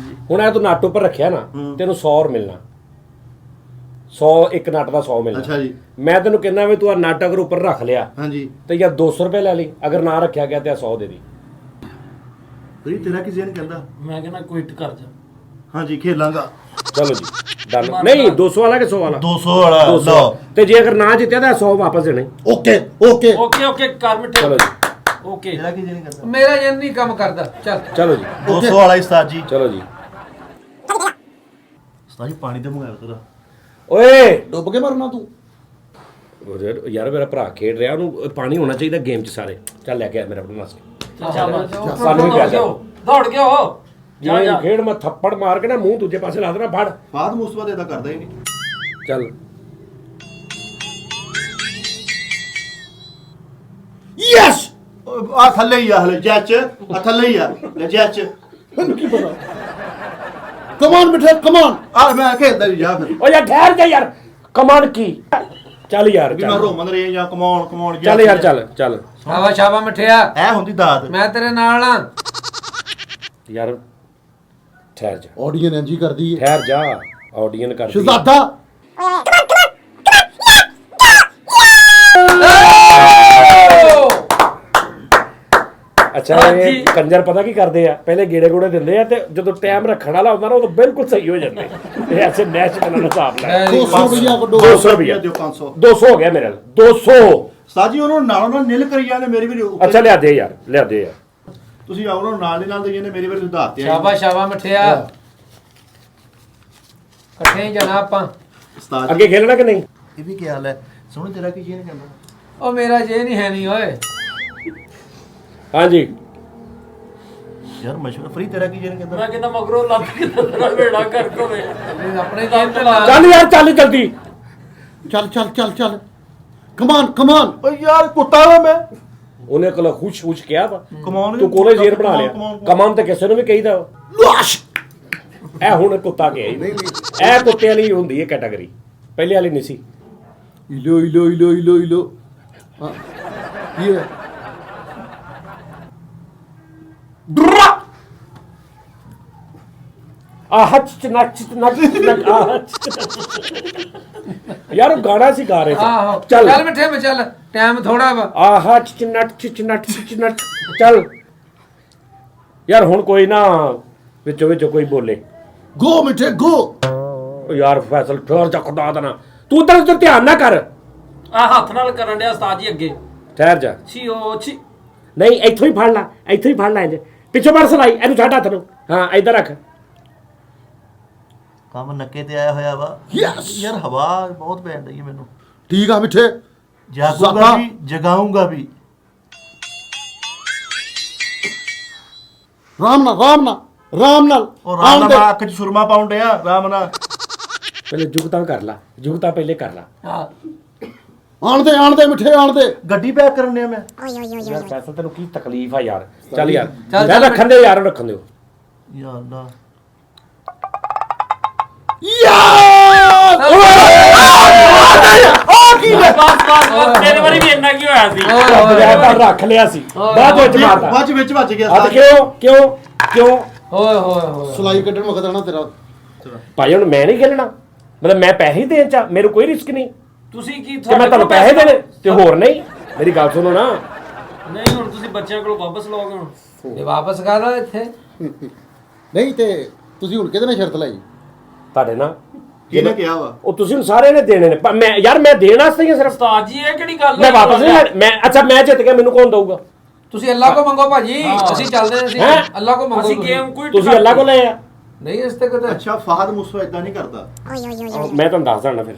ਹੁਣ ਇਹ ਤੂੰ ਨੱਟ ਉੱਪਰ ਰੱਖਿਆ ਨਾ ਤੈਨੂੰ 100 ਮਿਲਣਾ 100 ਇੱਕ ਨੱਟ ਦਾ 100 ਮਿਲਣਾ ਅੱਛਾ ਜੀ ਮੈਂ ਤੈਨੂੰ ਕਹਿੰਦਾ ਵੀ ਤੂੰ ਆ ਨੱਟ ਅਗਰ ਉੱਪਰ ਰੱਖ ਲਿਆ ਹਾਂਜੀ ਤੇ ਜਾਂ 200 ਰੁਪਏ ਲੈ ਲਈ ਅਗਰ ਨਾ ਰੱਖਿਆ ਗਿਆ ਤੇ ਆ 100 ਦੇ ਦੀ ਬਈ ਤੇਰਾ ਕੀ ਜਨ ਕਹਿੰਦਾ ਮੈਂ ਕਹਿੰਦਾ ਕੁਇਟ ਕਰ ਜਾ ਹਾਂਜੀ ਖੇਲਾਂਗਾ ਚਲੋ ਜੀ ਡਨ ਨਹੀਂ 200 ਵਾਲਾ ਕਿ 100 ਵਾਲਾ 200 ਵਾਲਾ 200 ਲਓ ਤੇ ਜੇ ਅਗਰ ਨਾ ਜਿੱਤਿਆ ਤਾਂ 100 ਵਾਪਸ ਦੇਣੇ ਓਕੇ ਓਕੇ ਓਕੇ ਓਕੇ ਕਰ ਮਿੱਠੇ ਚਲੋ ਜੀ ਓਕੇ ਤੇਰਾ ਕੀ ਜਨ ਕਹਿੰਦਾ ਮੇਰਾ ਜਨ ਨਹੀਂ ਕੰਮ ਕਰਦਾ ਚੱਲ ਚਲੋ ਜੀ 200 ਵਾਲਾ ਉਸਤਾਦ ਜੀ ਚਲੋ ਜੀ ਉਸਤਾਦ ਜੀ ਪਾਣੀ ਤੇ ਮੰਗਾਇਆ ਤੇਰਾ ਓਏ ਡੁੱਬ ਕੇ ਮਰਨਾ ਤੂੰ ਯਾਰ ਮੇਰਾ ਭਰਾ ਖੇਡ ਰਿਹਾ ਉਹਨੂੰ ਪਾਣੀ ਹੋਣਾ ਚਾਹੀਦਾ ਗੇਮ 'ਚ ਸਾਰੇ ਚੱਲ ਲੈ ਕੇ ਆ ਮੇਰਾ ਆਪਣਾ ਵਾਸਤੇ ਸਾਨੂੰ ਵੀ ਪਿਆ ਜਾ ਦੌੜ ਗਿਆ ਉਹ ਜਾ ਜੇ ਜਾ ਖੇਡ ਮੈਂ ਥੱਪੜ ਮਾਰ ਕੇ ਨਾ ਮੂੰਹ ਦੂਜੇ ਪਾਸੇ ਲਾ ਦੇਣਾ ਫੜ ਬਾਅਦ ਮੁਸਤਫਾ ਦੇ ਤਾਂ ਕਰਦਾ ਹੀ ਨਹੀਂ ਚੱਲ ਯੈਸ ਆ ਥੱਲੇ ਹੀ ਆ ਹਲੇ ਜੱਚ ਆ ਥੱਲੇ ਹੀ ਆ ਲੈ ਜੱਚ ਮੈਨੂੰ ਕੀ ਪਤਾ ਕਮਾਨ ਮਿੱਠੇ ਕਮਾਨ ਆ ਮੈਂ ਖੇਡਦਾ ਵੀ ਜਾ ਫਿਰ ਓ ਯਾਰ ਠਹਿਰ ਜਾ ਯਾਰ ਕਮਾਂਡ ਕੀ ਚੱਲ ਯਾਰ ਵੀ ਮੈਂ ਚੱਲ ਰੋਮਨ ਰੇ ਜਾਂ ਕਮਾਉਣ ਕਮਾਉਣ ਚੱਲ ਯਾਰ ਚੱਲ ਚੱਲ ਸ਼ਾਬਾ ਸ਼ਾਬਾ ਮਿੱਠਿਆ ਐ ਹੁੰਦੀ ਦਾਦ ਮੈਂ ਤੇਰੇ ਨਾਲ ਆ ਯਾਰ ਠਹਿਰ ਜਾ ਆਡੀਅਨ ਇੰਜੀ ਕਰਦੀ ਹੈ ਠਹਿਰ ਜਾ ਆਡੀਅਨ ਕਰ ਸ਼ਹਜ਼ਾਦਾ ਅੱਛਾ ਇਹ ਕੰਜਰ ਪਤਾ ਕੀ ਕਰਦੇ ਆ ਪਹਿਲੇ ਗੇੜੇ ਗੋੜੇ ਦਿੰਦੇ ਆ ਤੇ ਜਦੋਂ ਟਾਈਮ ਰੱਖਣ ਵਾਲਾ ਹੁੰਦਾ ਨਾ ਉਦੋਂ ਬਿਲਕੁਲ ਸਹੀ ਹੋ ਜਾਂਦੇ ਇਹ ਐਸੇ ਨੈਚ ਬਣਾਉਣਾ ਹਿਸਾਬ ਲੈ 200 ਰੁਪਇਆ ਵੱਡੋ 200 ਰੁਪਇਆ ਦਿਓ 500 200 ਹੋ ਗਿਆ ਮੇਰੇ ਨਾਲ 200 ਸਾਜੀ ਉਹਨੂੰ ਨਾਲੋਂ ਨਾਲ ਨਿਲ ਕਰੀ ਜਾਂਦੇ ਮੇਰੀ ਵੀ ਉੱਪਰ- ਅੱਛਾ ਲਿਆ ਦੇ ਯਾਰ ਲਿਆ ਦੇ ਯਾਰ ਤੁਸੀਂ ਆਉਣੋਂ ਨਾਲ ਦੇ ਨਾਲ ਦੇ ਜਾਂਦੇ ਮੇਰੀ ਵੀ ਸੁਧਾਰ ਤੇ ਸ਼ਾਬਾ ਸ਼ਾਬਾ ਮਿੱਠਿਆ ਇਕੱਠੇ ਹੀ ਜਾਣਾ ਆਪਾਂ ਉਸਤਾਦ ਜੀ, ਅੱਗੇ ਖੇਲਣਾ ਕਿ ਨਹੀਂ ਇਹ ਵੀ ਕੀ ਹਾਲ ਹੈ ਸੋਹਣੀ ਤੇਰਾ ਕੀ ਚੀਜ਼ ਕਹਿੰਦਾ ਉਹ ਮੇਰਾ ਜੇ ਨਹੀਂ ਹੈ ਨਹੀਂ ਓਏ ਹਾਂਜੀ ਯਾਰ ਮਸ਼ਵਰਾ ਫਰੀ ਤੇਰਾ ਕੀ ਚੀਜ਼ ਕਹਿੰਦਾ ਮੈਂ ਕਹਿੰਦਾ ਮਗਰੋਂ ਲੱਤ ਕੇ ਤੇਰਾ ਵੇੜਾ ਕਰ ਕੋਵੇ ਇਹ ਆਪਣੇ ਜੇਬ ਤੇ ਲਾ ਚੱਲ ਯਾਰ ਚੱਲ ਜਲਦੀ ਚੱਲ ਚੱਲ ਚੱਲ ਚੱਲ ਕਮਾਨ ਕਮਾਨ ਓ ਯਾਰ ਕੁੱਤਾ ਵਾ ਮੈਂ ਉਹਨੇ ਕੋਲ ਖੁਸ਼ ਖੁਸ਼ ਕਿਹਾ ਵਾ ਕਮਾਉਣ ਤੂੰ ਕੋਲੇ ਜ਼ੇਰ ਬਣਾ ਲਿਆ ਕਮਾਨ ਤੇ ਕਿਸੇ ਨੂੰ ਵੀ ਕਹੀਦਾ ਵਾ। ਲਾਸ਼ ਇਹ ਹੁਣ ਕੁੱਤਾ ਗਿਆ ਹੀ ਨਹੀਂ ਇਹ ਕੁੱਤੇ ਵਾਲੀ ਹੁੰਦੀ ਹੈ ਕੈਟਾਗਰੀ ਪਹਿਲੇ ਵਾਲੀ ਨਹੀਂ ਸੀ ਇਲੋ ਇਲੋ ਇਲੋ ਇਲੋ ਇਲੋ ਹਾਂ ਕੀ ਹੈ ਆਹ ਚ ਨੱਚ ਨੱਚ ਆਹ ਯਾਰ ਉਹ ਗਾਣਾ ਸੀ ਗਾ ਰਹੇ ਆਹੋ ਸੀ ਚੱਲ ਚੱਲ ਮਿੱਠੇ ਮੈਂ ਚੱਲ ਟਾਈਮ ਥੋੜਾ ਵਾ ਆਹ ਚ ਨੱਚ ਚੱਲ ਯਾਰ ਹੁਣ ਕੋਈ ਨਾ ਵਿੱਚੋਂ ਵਿੱਚੋਂ ਕੋਈ ਬੋਲੇ ਗੋ ਮਿੱਠੇ ਗੋ ਉਹ ਯਾਰ ਫੈਸਲ ਠਹਿਰ ਜਾ ਖੁਦਾ ਦਾ ਨਾ ਤੂੰ ਉਧਰ ਧਿਆਨ ਨਾ ਕਰ ਆ ਹੱਥ ਨਾਲ ਕਰਨ ਡਿਆ ਉਸਤਾਦ ਜੀ ਅੱਗੇ ਠਹਿਰ ਜਾ ਛੀਓ ਛੀ ਨਹੀਂ ਇੱਥੋਂ ਹੀ ਫੜ ਲੈ ਇੱਥੋਂ ਹੀ ਫੜ ਲੈ ਇੰਜ ਪਿੱਛੋਂ ਮਾਰ ਸਲਾਈ ਇਹਨੂੰ ਛੱਡ ਹੱਥ ਨੂੰ ਹਾਂ ਇੱਧਰ ਰੱਖ ਕੰਮ ਨੱਕੇ ਤੇ ਆਇਆ ਹੋਇਆ ਵਾ Yes! ਯਾਰ ਹਵਾ ਬਹੁਤ ਪੈਣ ਰਹੀ ਹੈ ਮੈਨੂੰ ਠੀਕ ਆ ਮਿੱਠੇ ਜਾਗੂਗਾ ਜ਼ਾਦਾ। ਵੀ ਜਗਾਊਂਗਾ ਵੀ ਰਾਮ ਨਾਲ ਰਾਮ ਨਾਲ ਰਾਮ ਨਾਲ ਉਹ ਰਾਮ ਆਉਣ ਦੇ। ਨਾਲ ਅੱਖ 'ਚ ਸੁਰਮਾ ਪਾਉਣ ਡਿਆ ਰਾਮ ਨਾਲ ਪਹਿਲੇ ਜੁਗਤਾ ਕਰ ਲਾ, ਜੁਗਤਾ ਪਹਿਲੇ ਕਰ ਲਾ। ਹਾਂ ਆਣ ਦੇ ਮਿੱਠੇ ਆਣ ਦੇ। ਗੱਡੀ ਪੈਕ ਕਰਨ ਡਿਆ ਮੈਂ। ਓਏ ਓਏ ਓਏ ਯਾਰ ਫੈਸਲ ਤੈਨੂੰ ਕੀ ਤਕਲੀਫ ਆ ਯਾਰ। ਚੱਲ ਯਾਰ ਚੱਲ, ਮੈਂ ਰੱਖਣ ਦੇ ਯਾਰ, ਰੱਖਣ ਦਿਓ। ਯਾ ਅੱਲਾ ਬਸ ਤੇਰੇ ਵਾਰੀ ਵੀ ਇੰਨਾ ਕੀ ਹੋਇਆ ਸੀ। ਮੈਂ ਤਾਂ ਰੱਖ ਲਿਆ ਸੀ, ਬਾਅਦ ਵਿੱਚ ਮਾਰਦਾ। ਬਾਅਦ ਵਿੱਚ ਵੱਜ ਗਿਆ ਅੱਜ ਉਸਤਾਦ ਜੀ। ਕਿਉਂ ਓਏ ਹੋਏ ਹੋਏ ਸਲਾਈ ਕੱਢਣ ਵਕਤ ਨਾ ਤੇਰਾ। ਭਾਈ ਹੁਣ ਮੈਂ ਨਹੀਂ ਖੇਲਣਾ, ਮਤਲਬ ਮੈਂ ਪੈਸੇ ਹੀ ਦੇਣ ਚ, ਮੇਰੇ ਕੋਈ ਰਿਸਕ ਨਹੀਂ ਤੁਸੀਂ ਕੀ ਤੇ ਮੈਂ ਤੁਹਾਨੂੰ ਪੈਸੇ ਦੇਣੇ ਤੇ ਹੋਰ ਨਹੀਂ। ਮੇਰੀ ਗੱਲ ਸੁਣੋ ਨਾ। ਨਹੀਂ ਹੁਣ ਤੁਸੀਂ ਬੱਚਿਆਂ ਕੋਲੋਂ ਵਾਪਸ ਲਓਗੇ ਹੁਣ। ਇਹ ਵਾਪਸ ਕਰ ਲਓ ਇੱਥੇ। ਨਹੀਂ ਤੇ ਤੁਸੀਂ ਹੁਣ ਕਿਹਦੇ ਨਾਲ ਸ਼ਰਤ ਲਾਈ? ਤੁਹਾਡੇ ਨਾਲ ਕਿਹਨੇ ਕਿਹਾ ਵਾ? ਉਹ ਤੁਸੀਂ ਹੁਣ ਸਾਰਿਆਂ ਨੇ ਦੇਣੇ ਨੇ, ਪਰ ਮੈਂ ਯਾਰ ਮੈਂ ਦੇਣ ਵਾਸਤੇ ਹੀ ਹਾਂ ਸਿਰਫ। ਉਸਤਾਦ ਜੀ ਇਹ ਕਿਹੜੀ ਗੱਲ ਮੈਂ ਵਾਪਸ ਨਹੀਂ ਲੈਣੇ। ਮੈਂ ਅੱਛਾ ਮੈਂ ਜਿੱਤ ਗਿਆ, ਮੈਨੂੰ ਕੌਣ ਦਊਗਾ? ਤੁਸੀਂ ਅੱਲਾ ਕੋ ਮੰਗੋ ਭਾਜੀ, ਅਸੀਂ ਚੱਲਦੇ ਹਾਂ। ਅਸੀਂ ਹੈਂ? ਅੱਲਾ ਕੋ ਮੰਗੋ। ਅਸੀਂ ਗੇਮ ਕੋਈ ਤੁਸੀਂ ਅੱਲਾ ਕੋਲ ਲਏ ਆ? ਨਹੀਂ ਇਸ ਤੇ ਕਦੇ ਅੱਛਾ ਫਹਦ ਮੁਸਵਾ ਇਦਾਂ ਨਹੀਂ ਕਰਦਾ। ਓਏ ਓਏ ਓਏ ਮੈਂ ਤੁਹਾਨੂੰ ਦੱਸਦਾ ਨਾ ਫਿਰ।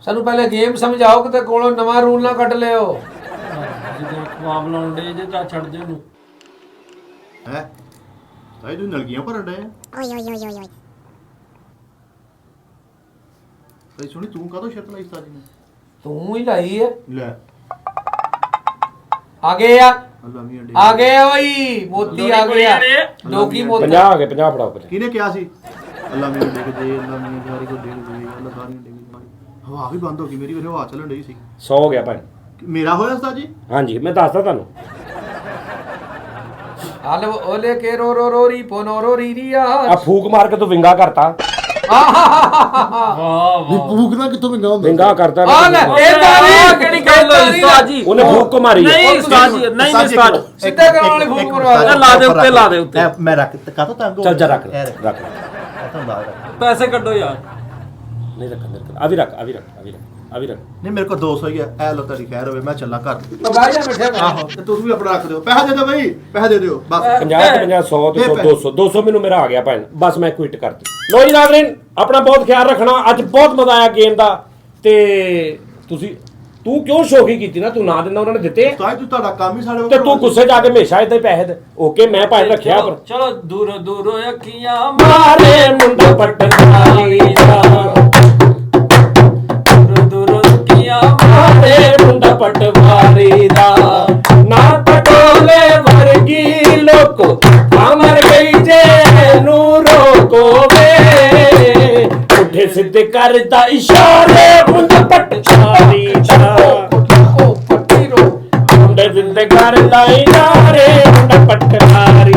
ਸਾਨੂੰ ਪਹਿਲੇ ਗੇਮ ਸਮਝਾਓ, ਕਿਤੇ ਕੋਲੋਂ ਨਵਾਂ ਰੂਲ ਨਾ ਕੱਢ ਲਿਓ। ਜਦੋਂ ਖਵਾਬ ਲਾਉਣ ਦੇ ਜੇ ਤਾਂ ਛੱਡ ਦੇ ਉਹਨੂੰ। ਹੈ ਸਾਈ ਤੂੰ ਨਲਗੀਆਂ ਭਰਨ ਡਿਆ। ਓਏ ਓਏ ਓਏ ਓਏ ਸਾਈ ਸੁਣੀ ਤੂੰ ਕਾਹਤੋਂ ਸ਼ਰਤ ਲਾਈ ਉਸਤਾਦ ਜੀ ਨੇ? ਤੂੰ ਹੀ ਲਾਈ ਹੈ। ਲੈ ਆ ਗਏ ਆ, ਅੱਲਾ ਮੀਆਂ ਡੇ। ਆ ਗਏ ਓਏ ਮੋਤੀ ਆ ਗਿਆ। ਲੋਕੀ ਮੋਤੀ 50 ਆ ਗਏ, 50 ਫੜਾਓ ਪਹਿਲੇ। ਕਿਹਨੇ ਕਿਹਾ ਸੀ? ਅੱਲਾ ਮੀਆਂ ਡਿੱਗ ਦੇ, ਅੱਲਾ ਮੀਆਂ ਸਾਰੀ ਕੋ ਡਿੱਗ ਦੇ, ਅੱਲਾ ਸਾਰੀਆਂ ਡਿੱਗ ਦੇ। ਹਵਾ ਵੀ ਬੰਦ ਹੋ ਗਈ ਮੇਰੀ, ਮੇਰੇ ਹਵਾ ਚੱਲਣ ਡਈ ਸੀ। 100 ਹੋ ਗਿਆ ਭਾਈ। ਮੇਰਾ ਹੋਇਆ ਉਸਤਾਦ ਜੀ? ਹਾਂਜੀ ਮੈਂ ਦੱਸਦਾ ਤੁਹਾਨੂੰ। ਹਲ ਓਲੇ ਕੇ ਰੋ ਰੋ ਰੋ ਰੀ ਪੋਨੋ ਰੋ ਰੀ ਰੀ ਆ। ਆ ਫੂਕ ਮਾਰ ਕੇ ਤੂੰ ਵਿੰਗਾ ਕਰਤਾ। ਵਾਹ ਵੀ ਭੂਖਣਾ ਕਿੱਥੋਂ ਵਿੰਗਾ ਹੁੰਦਾ? ਵਿੰਗਾ ਕਰਤਾ ਨਾ ਆ ਲੈ ਤੂੰ। ਇਹ ਤਾਰੀ ਕਿਹੜੀ ਗੱਲ ਹੋਈ ਉਸਤਾਦ ਜੀ? ਉਹਨੇ ਫੂਕ ਕੋ ਮਾਰੀ ਹੈ। ਨਹੀਂ ਉਸਤਾਦ ਜੀ, ਨਹੀਂ ਉਸਤਾਦ। ਸਿੱਧਾ ਕਰਾਉਣ ਵਾਲੀ ਫੋਨ ਕਰਵਾ ਦੇ। ਲਾ ਦੇ ਉੱਤੇ, ਲਾ ਦੇ ਉੱਤੇ। ਮੈਂ ਰੱਖ ਕਾਹਤੋਂ ਤੰਗ ਹੋ ਚੱਲ ਜਾ ਰੱਖ ਇਹ ਰੱਖ ਰੱਖ। ਤੁਹਾਨੂੰ ਦੱਸ ਰਿਹਾ। ਪੈਸੇ ਕੱਢੋ ਯਾਰ। ਨਹੀਂ ਰੱਖਣ ਦੇ, ਆ ਵੀ ਰੱਖ, ਆ ਵੀ ਰੱਖ, ਆ ਵੀ ਰੱਖ, ਆ ਵੀ ਰੱਖ। ਨਹੀਂ ਮੇਰੇ ਕੋਲ 200 ਹੀ ਆ। ਐ ਲੋ ਤੁਹਾਡੀ ਖੈਰ ਹੋਵੇ, ਮੈਂ ਚੱਲਾਂ ਘਰ। ਬਹਿ ਜਾ ਮਿੱਠੇ ਭਾਈ। ਆਹੋ ਤੇ ਤੁਸੀਂ ਵੀ ਆਪਣਾ ਰੱਖ ਦਿਓ। ਪੈਸਾ ਦੇ ਦਿਓ ਬਈ, ਪੈਸਾ ਦੇ ਦਿਓ ਬਸ। 50 ਤੇ 50 100 ਤੇ 100 200 200 ਮੈਨੂੰ ਮੇਰਾ ਆ ਗਿਆ ਭਾਈ। ਬਸ ਮੈਂ ਕੁਇਟ ਕਰਤੀ। ਲੋ ਜੀ ਨਾਜ਼ਰੀਨ, ਆਪਣਾ ਬਹੁਤ ਖਿਆਲ ਰੱਖਣਾ। ਅੱਜ ਬਹੁਤ ਮਜ਼ਾ ਆਇਆ ਗੇਮ ਦਾ। ਤੇ ਤੂੰ ਕਿਉਂ ਸ਼ੋਖੀ ਕੀਤੀ ਨਾ? ਤੂੰ ਨਾ ਦਿੰਦਾ, ਉਹਨਾਂ ਨੇ ਦਿੱਤੇ। ਤਾਂ ਤੂੰ ਤੁਹਾਡਾ ਕੰਮ ਹੀ ਸਾਡੇ ਤੇ ਤੂੰ ਗੁੱਸੇ ਜਾ ਕੇ ਹਮੇਸ਼ਾ ਇਦਾਂ ਹੀ ਪੈਸੇ ਦੇ। ਓਕੇ ਮੈਂ ਭਾਈ ਰੱਖਿਆ ਪਰ ਚਲੋ ਦੂਰੋਂ ਦੂਰੋਂ ਅੱਖੀਆਂ ਮਾਰੇ ਮੁੰਡਾ ਪਟਵਾਰੀ ਦਾ, ਦੂਰੋਂ ਦੂਰੋਂ ਅੱਖੀਆਂ ਮਾਰੇ ਮੁੰਡਾ ਪਟਵਾਰੀ ਦਾ, ਨਾ ਪਟੋਲੇ ਵਰਗੀ ਲੋਕੋ ਅਮਰ ਗਈ ਜੇ ਨੂੰ ਰੋਕੋ ਵੇ, ਉੱਠੇ ਸਿੱਧੇ ਕਰਦਾ ਇਸ਼ਾਰੇ ਮੁੰਡਾ ਪਟਵਾਰੀ ਦਾ, ਉਹ ਪੱਟੀ ਰੋ। ਮੁੰਡੇ ਜ਼ਿੰਦੇ ਕਰਦਾ ਇਸ਼ਾਰੇ ਮੁੰਡਾ ਪਟਵਾਰੀ